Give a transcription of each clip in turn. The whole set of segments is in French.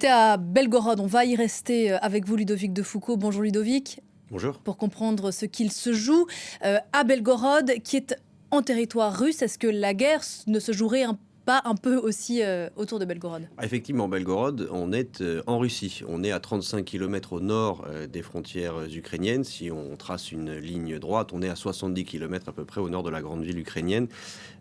C'est à Belgorod, on va y rester avec vous Ludovic Defoucauld. Bonjour Ludovic. Bonjour. Pour comprendre ce qu'il se joue à Belgorod, qui est en territoire russe, est-ce que la guerre ne se jouerait pas un peu aussi autour de Belgorod? Effectivement, Belgorod, on est en Russie. On est à 35 km au nord des frontières ukrainiennes. Si on trace une ligne droite, on est à 70 km à peu près au nord de la grande ville ukrainienne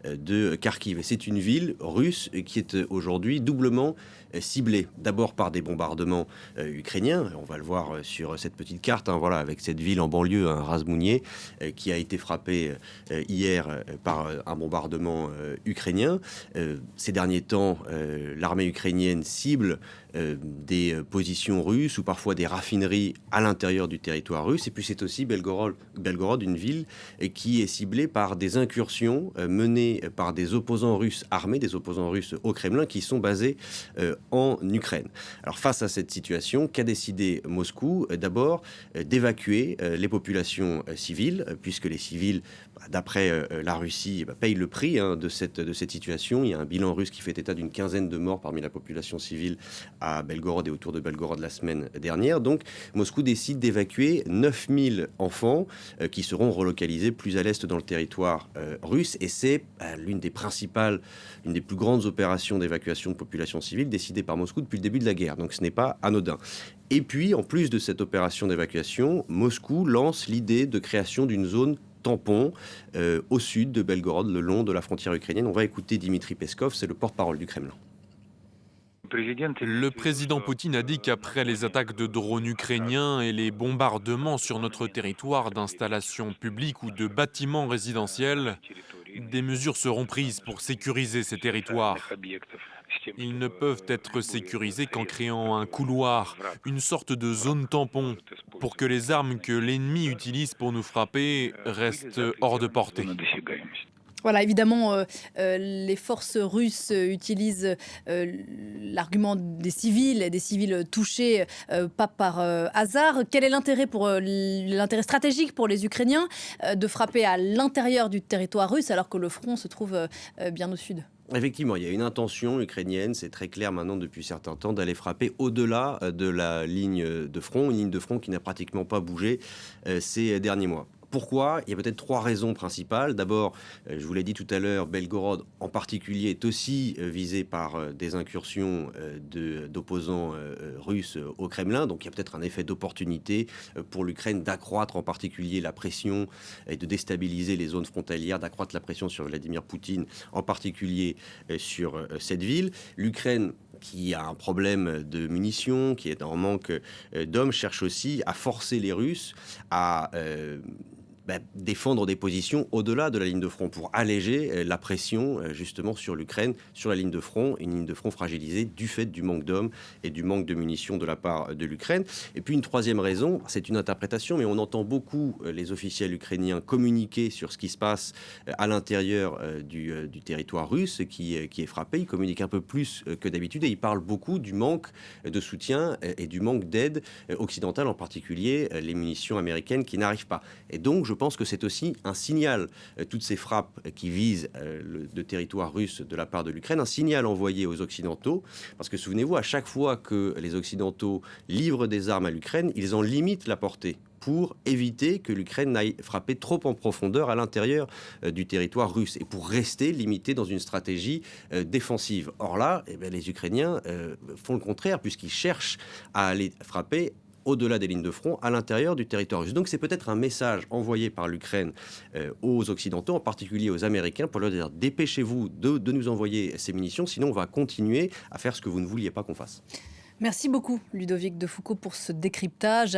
de Kharkiv. Et c'est une ville russe qui est aujourd'hui doublement ciblée. D'abord par des bombardements ukrainiens. On va le voir sur cette petite carte, hein, voilà, avec cette ville en banlieue, un Razmounier, qui a été frappée hier par un bombardement ukrainien. Ces derniers temps, l'armée ukrainienne cible des positions russes ou parfois des raffineries à l'intérieur du territoire russe. Et puis c'est aussi Belgorod, une ville qui est ciblée par des incursions menées par des opposants russes armés, des opposants russes au Kremlin qui sont basés en Ukraine. Alors face à cette situation, qu'a décidé Moscou? D'abord d'évacuer les populations civiles, puisque les civils, d'après la Russie, payent le prix de cette situation. Il y a un bilan russe qui fait état d'une quinzaine de morts parmi la population civile à Belgorod et autour de Belgorod la semaine dernière. Donc Moscou décide d'évacuer 9000 enfants qui seront relocalisés plus à l'est dans le territoire russe. Et c'est l'une des plus grandes opérations d'évacuation de population civile décidée par Moscou depuis le début de la guerre. Donc ce n'est pas anodin. Et puis, en plus de cette opération d'évacuation, Moscou lance l'idée de création d'une zone tampon au sud de Belgorod, le long de la frontière ukrainienne. On va écouter Dimitri Peskov, c'est le porte-parole du Kremlin. Le président Poutine a dit qu'après les attaques de drones ukrainiens et les bombardements sur notre territoire d'installations publiques ou de bâtiments résidentiels, des mesures seront prises pour sécuriser ces territoires. Ils ne peuvent être sécurisés qu'en créant un couloir, une sorte de zone tampon, pour que les armes que l'ennemi utilise pour nous frapper restent hors de portée. Voilà, évidemment, les forces russes utilisent l'argument des civils touchés pas par hasard. Quel est l'intérêt stratégique pour les Ukrainiens de frapper à l'intérieur du territoire russe alors que le front se trouve bien au sud? Effectivement, il y a une intention ukrainienne, c'est très clair maintenant depuis certains temps, d'aller frapper au-delà de la ligne de front, une ligne de front qui n'a pratiquement pas bougé ces derniers mois. Pourquoi? Il y a peut-être trois raisons principales. D'abord, je vous l'ai dit tout à l'heure, Belgorod en particulier est aussi visé par des incursions d'opposants russes au Kremlin. Donc il y a peut-être un effet d'opportunité pour l'Ukraine d'accroître en particulier la pression et de déstabiliser les zones frontalières, d'accroître la pression sur Vladimir Poutine, en particulier sur cette ville. L'Ukraine, qui a un problème de munitions, qui est en manque d'hommes, cherche aussi à forcer les Russes à défendre des positions au-delà de la ligne de front pour alléger la pression justement sur l'Ukraine, sur la ligne de front, une ligne de front fragilisée du fait du manque d'hommes et du manque de munitions de la part de l'Ukraine. Et puis une troisième raison, c'est une interprétation, mais on entend beaucoup les officiels ukrainiens communiquer sur ce qui se passe à l'intérieur du territoire russe qui est frappé. Ils communiquent un peu plus que d'habitude et ils parlent beaucoup du manque de soutien et du manque d'aide occidentale, en particulier les munitions américaines qui n'arrivent pas. Et donc je pense que c'est aussi un signal, toutes ces frappes qui visent le territoire russe de la part de l'Ukraine, un signal envoyé aux Occidentaux, parce que souvenez-vous, à chaque fois que les Occidentaux livrent des armes à l'Ukraine, ils en limitent la portée pour éviter que l'Ukraine n'aille frapper trop en profondeur à l'intérieur du territoire russe et pour rester limité dans une stratégie défensive. Or là, les Ukrainiens font le contraire, puisqu'ils cherchent à aller frapper au-delà des lignes de front, à l'intérieur du territoire russe. Donc c'est peut-être un message envoyé par l'Ukraine aux Occidentaux, en particulier aux Américains, pour leur dire dépêchez-vous de nous envoyer ces munitions, sinon on va continuer à faire ce que vous ne vouliez pas qu'on fasse. Merci beaucoup Ludovic Defoucauld pour ce décryptage.